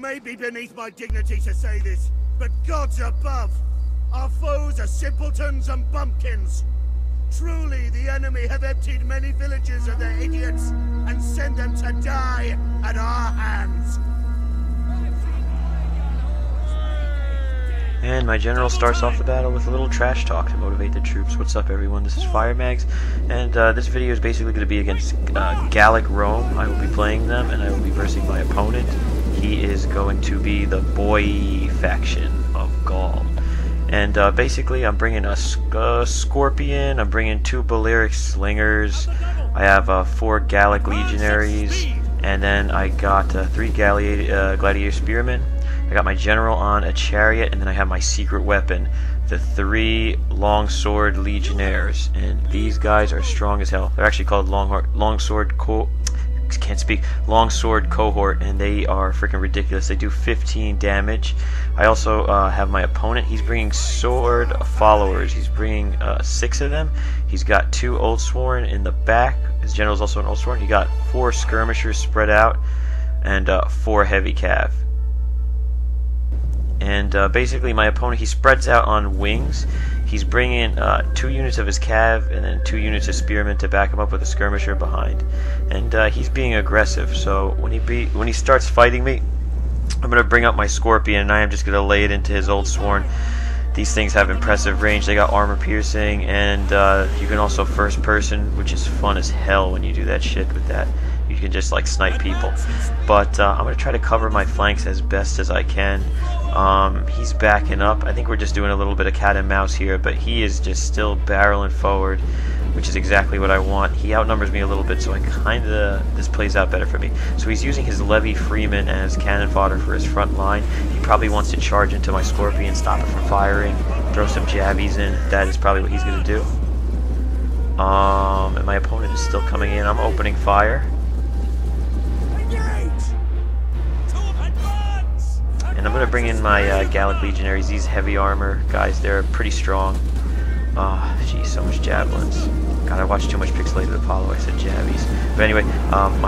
may be beneath my dignity to say this, but gods above, our foes are simpletons and bumpkins. Truly, the enemy have emptied many villages of their idiots and sent them to die at our hands. And my general starts off the battle with a little trash talk to motivate the troops. What's up, everyone? This is FireMags, and this video is basically going to be against Gallic Rome. I will be playing them, and I will be versing my opponent. He is going to be the boy faction of Gaul. And basically, I'm bringing a Scorpion, I'm bringing 2 Balearic Slingers, I have 4 Gallic Legionaries, and then I got 3 Gladiator Spearmen. I got my general on a chariot, and then I have my secret weapon, the 3 Longsword Legionnaires. And these guys are strong as hell. They're actually called Longsword Cohort, and they are freaking ridiculous. They do 15 damage. I also have my opponent. He's bringing sword followers. He's bringing 6 of them. He's got 2 Oldsworn in the back. His general is also an Oldsworn. He got 4 skirmishers spread out and 4 heavy cav. And basically, my opponent, he spreads out on wings. He's bringing 2 units of his cav and then 2 units of spearmen to back him up with a skirmisher behind. And he's being aggressive. So when he starts fighting me, I'm going to bring up my Scorpion, and I am just going to lay it into his Oldsworn. These things have impressive range. They got armor piercing, and you can also first person, which is fun as hell when you do that shit with that. You can just like snipe people. But I'm going to try to cover my flanks as best as I can. He's backing up. I think we're just doing a little bit of cat and mouse here, but he is just still barreling forward, which is exactly what I want. He outnumbers me a little bit, so this plays out better for me. So he's using his Levy Freeman as cannon fodder for his front line. He probably wants to charge into my Scorpion, stop it from firing, throw some jabbies in. That is probably what he's going to do. And my opponent is still coming in. I'm opening fire. And I'm going to bring in my Gallic Legionaries. These heavy armor guys, they're pretty strong. Oh, geez, so much javelins. God, I watched too much Pixelated Apollo. I said jabbies. But anyway, I'm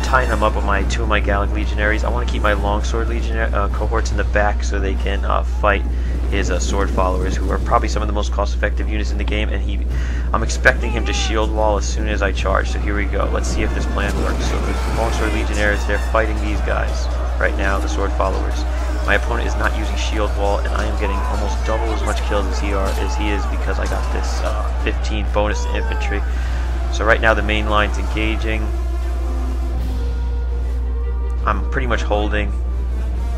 tying them up with 2 of my Gallic Legionaries. I want to keep my Longsword Legionary cohorts in the back so they can fight his sword followers, who are probably some of the most cost-effective units in the game. And I'm expecting him to shield wall as soon as I charge. So here we go. Let's see if this plan works. So the Longsword Legionnaires, they're fighting these guys right now, the sword followers. My opponent is not using shield wall, and I am getting almost double as much kills as he is because I got this 15 bonus to infantry. So right now the main line's engaging. I'm pretty much holding.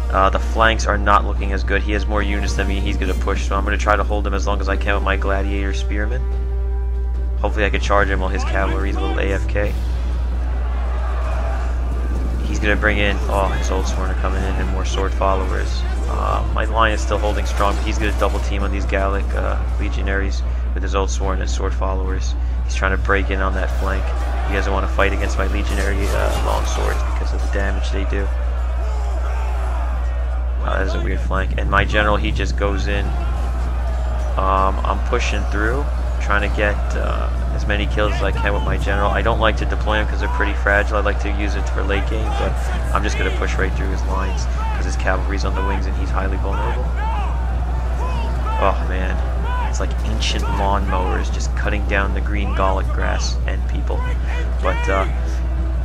The flanks are not looking as good. He has more units than me. He's going to push, so I'm going to try to hold him as long as I can with my Gladiator Spearmen. Hopefully I can charge him while his cavalry is a little AFK. He's going to bring in, his Oldsworn are coming in and more sword followers. My line is still holding strong, but he's going to double team on these Gallic Legionaries with his Oldsworn and sword followers. He's trying to break in on that flank. He doesn't want to fight against my Legionary longswords because of the damage they do. Wow, that is a weird flank. And my general, he just goes in. I'm pushing through, trying to get as many kills as I can with my general. I don't like to deploy him because they're pretty fragile. I like to use it for late game, but I'm just going to push right through his lines because his cavalry's on the wings and he's highly vulnerable. Oh man, it's like ancient lawnmowers just cutting down the green Gallic grass and people. But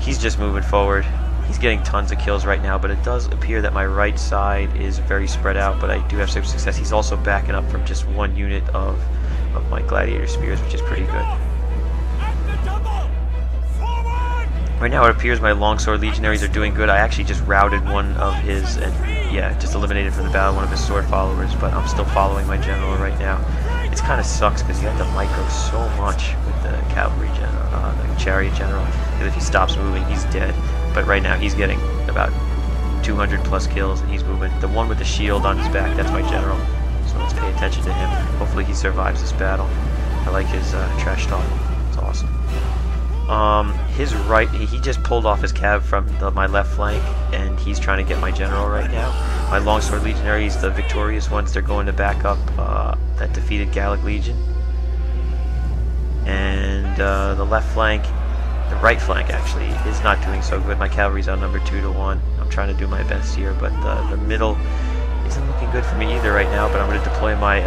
he's just moving forward. He's getting tons of kills right now, but it does appear that my right side is very spread out, but I do have some success. He's also backing up from just 1 unit of my Gladiator Spears, which is pretty good. Right now it appears my Longsword Legionaries are doing good. I actually just routed one of his, and yeah, just eliminated from the battle one of his sword followers, but I'm still following my general right now. It kind of sucks because you have to micro so much with the cavalry general, the chariot general, because if he stops moving, he's dead. But right now he's getting about 200 plus kills and he's moving. The one with the shield on his back, that's my general. So let's pay attention to him. Hopefully he survives this battle. I like his trash talk. It's awesome. His right, he just pulled off his cav from my left flank, and he's trying to get my general right now. My Longsword Legionaries, the victorious ones, they're going to back up that defeated Gallic Legion. And the left flank, the right flank actually, is not doing so good. My cavalry's outnumbered 2 to 1. I'm I'm trying to do my best here, but the middle isn't looking good for me either right now. But I'm going to deploy my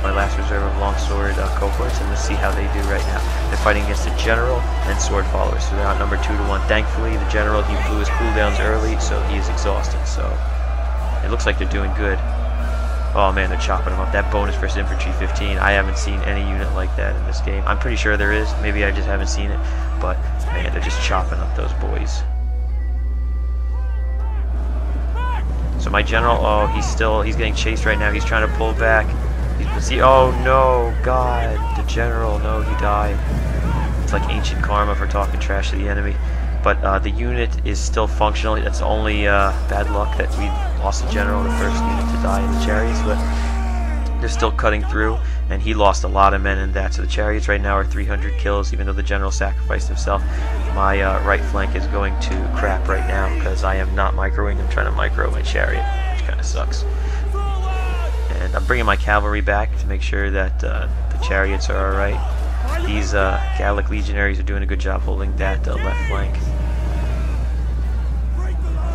my last reserve of longsword cohorts, and let's see how they do right now. They're fighting against the general and sword followers, so they're outnumbered 2-1. Thankfully, the general, he blew his cooldowns early, so he is exhausted. So it looks like they're doing good. Oh man, they're chopping them up. That bonus versus infantry 15, I haven't seen any unit like that in this game. I'm pretty sure there is. Maybe I just haven't seen it. But man, they're just chopping up those boys. So my general, oh, he's getting chased right now. He's trying to pull back. Oh no, God, the general, no, he died. It's like ancient karma for talking trash to the enemy. But the unit is still functional. That's only bad luck that we lost the general, the first unit to die in the chariots, but they're still cutting through, and he lost a lot of men in that. So the chariots right now are 300 kills, even though the general sacrificed himself. My right flank is going to crap right now because I am not microing. I'm trying to micro my chariot, which kind of sucks. And I'm bringing my cavalry back to make sure that the chariots are alright. These Gallic legionaries are doing a good job holding that left flank.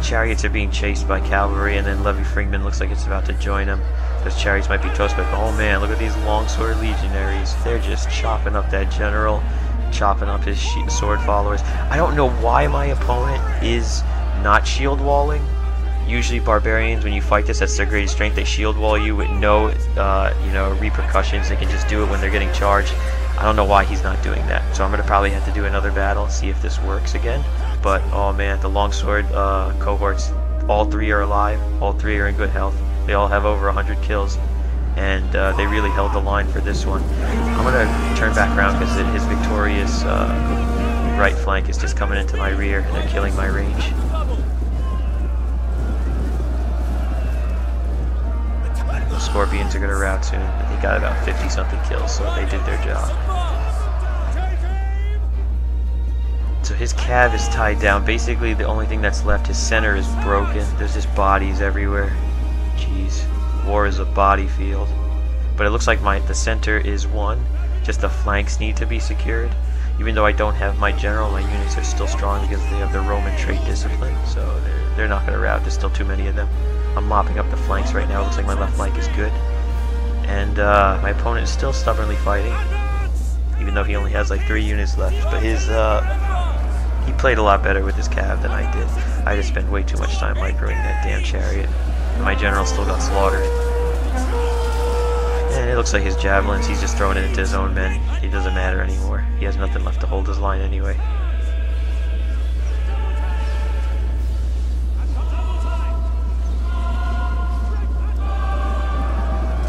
Chariots are being chased by cavalry, and then Levy Freeman looks like it's about to join them. Those chariots might be toast, but oh man, look at these longsword legionaries. They're just chopping up that general, chopping up his sword followers. I don't know why my opponent is not shield walling. Usually barbarians, when you fight this, that's their greatest strength. They shield wall you with no repercussions. They can just do it when they're getting charged. I don't know why he's not doing that. So I'm going to probably have to do another battle, see if this works again. But oh man, the longsword cohorts, all three are alive. All three are in good health. They all have over 100 kills. And they really held the line for this one. I'm going to turn back around because his victorious right flank is just coming into my rear. And they're killing my range. The Scorpions are going to rout soon. They got about 50-something kills, so they did their job. So his cav is tied down. Basically, the only thing that's left, his center is broken. There's just bodies everywhere. Jeez. War is a body field. But it looks like the center is won. Just the flanks need to be secured. Even though I don't have my general, my units are still strong because they have the Roman trait discipline. So they're not going to rout. There's still too many of them. I'm mopping up the flanks right now. It looks like my left flank is good. And my opponent is still stubbornly fighting. Even though he only has like 3 units left. But he played a lot better with his cav than I did. I just spent way too much time microing that damn chariot. And my general still got slaughtered. And it looks like his javelins, he's just throwing it into his own men. It doesn't matter anymore. He has nothing left to hold his line anyway.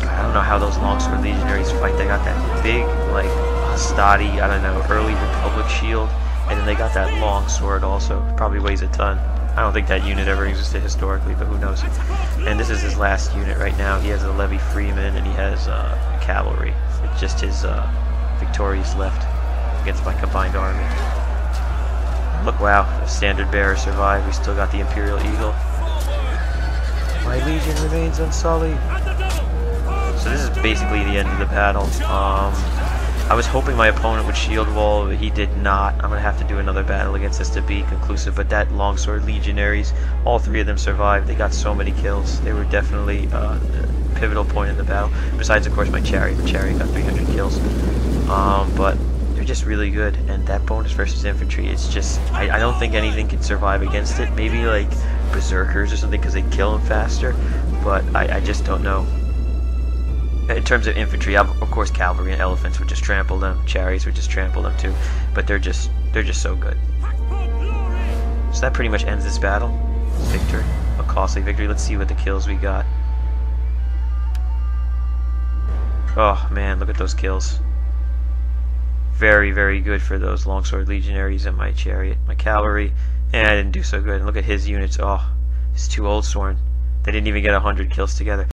I don't know how those longsword legionaries fight. They got that big, like, Hastati, I don't know, early Republic shield. And then they got that long sword also. Probably weighs a ton. I don't think that unit ever existed historically, but who knows. And this is his last unit right now. He has a Levy Freeman and he has cavalry. It's just his victorious left against my combined army. Look, wow, the standard bearer survived. We still got the Imperial Eagle. My legion remains unsullied. So this is basically the end of the battle. I was hoping my opponent would shield wall, but he did not. I'm going to have to do another battle against this to be conclusive, but that longsword legionaries, all 3 of them survived. They got so many kills. They were definitely a pivotal point in the battle. Besides, of course, my chariot. The chariot got 300 kills. But they're just really good, and that bonus versus infantry, it's just, I don't think anything can survive against it. Maybe like berserkers or something because they kill them faster, but I just don't know. In terms of infantry, of course, cavalry and elephants would just trample them. Chariots would just trample them too. But they're just so good. So that pretty much ends this battle. Victory, a costly victory. Let's see what the kills we got. Oh man, look at those kills. Very, very good for those longsword legionaries and my chariot, my cavalry. And I didn't do so good. And look at his units. Oh, his 2 old sworn. They didn't even get 100 kills together.